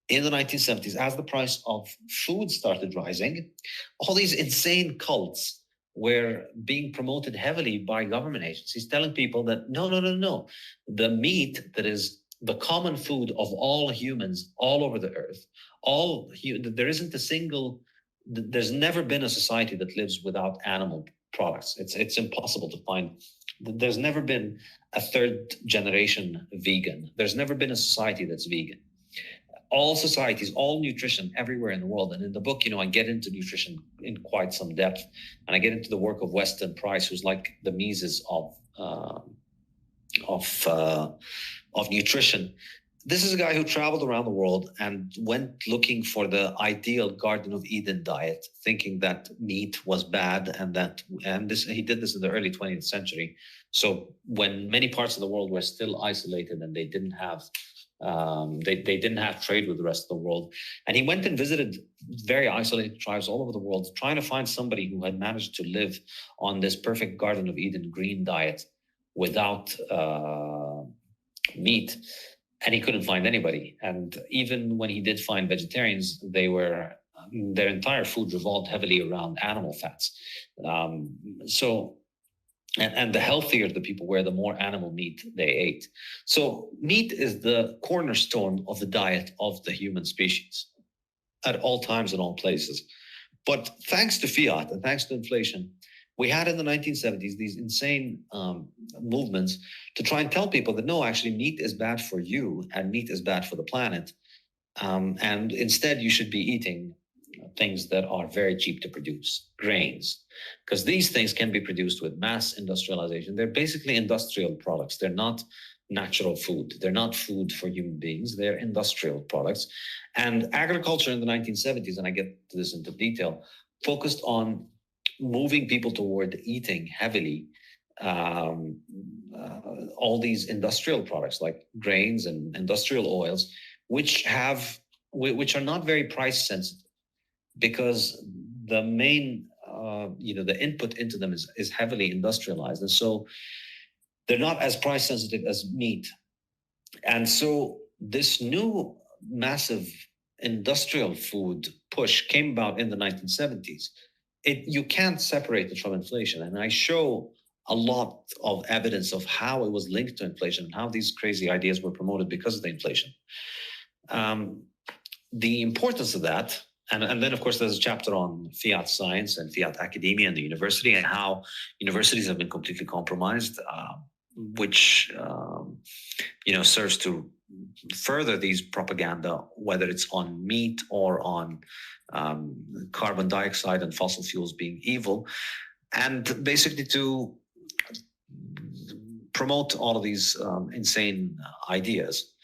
in the 1970s, as the price of food started rising, all these insane cults were being promoted heavily by government agencies, telling people that no, no, no, no. The meat that is the common food of all humans all over the earth, there isn't a single, there's never been a society that lives without animal products. It's impossible to find. There's never been a third generation vegan. There's never been a society that's vegan. All societies, all nutrition everywhere in the world. And in the book, I get into nutrition in quite some depth, and I get into the work of Weston Price, who's like the Mises of nutrition. This is a guy who traveled around the world and went looking for the ideal Garden of Eden diet, thinking that meat was bad, he did this in the early 20th century. So when many parts of the world were still isolated and they didn't have trade with the rest of the world. And he went and visited very isolated tribes all over the world, trying to find somebody who had managed to live on this perfect Garden of Eden green diet without meat. And he couldn't find anybody. And even when he did find vegetarians, their entire food revolved heavily around animal fats. And the healthier the people were, the more animal meat they ate. So meat is the cornerstone of the diet of the human species at all times and all places. But thanks to fiat and thanks to inflation, we had in the 1970s these insane movements to try and tell people that no, actually meat is bad for you and meat is bad for the planet. And instead you should be eating things that are very cheap to produce, grains, because these things can be produced with mass industrialization. They're basically industrial products. They're not natural food. They're not food for human beings. They're industrial products. And agriculture in the 1970s, and I get to this into detail, focused on moving people toward eating heavily all these industrial products like grains and industrial oils, which are not very price sensitive, because the main, the input into them is heavily industrialized. And so they're not as price sensitive as meat. And so this new massive industrial food push came about in the 1970s. You can't separate it from inflation. And I show a lot of evidence of how it was linked to inflation and how these crazy ideas were promoted because of the inflation. The importance of that, and then, of course, there's a chapter on fiat science and fiat academia and the university and how universities have been completely compromised, which, serves to further these propaganda, whether it's on meat or on carbon dioxide and fossil fuels being evil, and basically to promote all of these insane ideas.